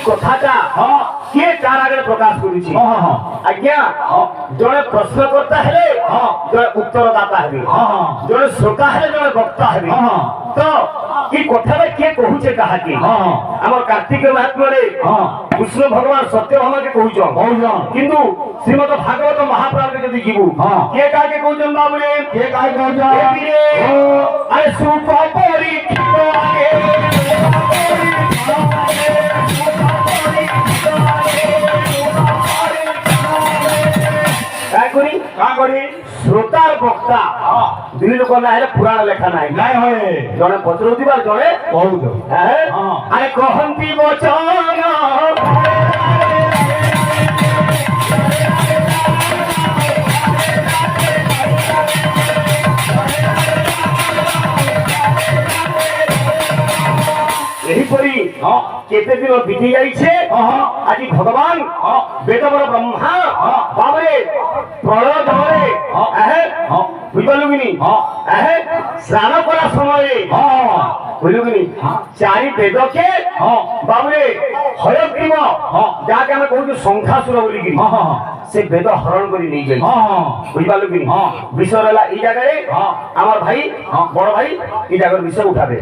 कथाटा किए तार आगे प्रकाश करुछि आज्ञा जड़े प्रश्नकर्ता हेले जड़े उत्तरदाता हेबे जड़े श्रोता हेले जड़े वक्ता हेबे तो कि कथा किए कहूचे कहा कि हमर कार्तिक महात्मा रे कृष्ण भगवान सत्यभामा के कहूछ किंतु श्रीमद भागवत महापुराण के जदी जीवु के का के कहूछन बाबू रे के का कहूछ अरे सुपापरी श्रोता वक्ता दुई लोक ना पुराण लेखा ना जड़े पचर जड़े बहुत अरे कहती वचन केते दिन बीती जाइछे आज भगवान वेदवर ब्रह्मा बाबरे प्रलय जमरे बुझलुगिनी स्नान करा समय बुझलुगिनी चारि वेद के बाबरे हयग्रीव जाके हम कहू संख्यासुर बोलिगिनी से वेद हरण करी नहीं जाई बुझलुगिनी विषय रहला ई जगह रे हमर भाई बड़ भाई ई जगह विषय उठाबे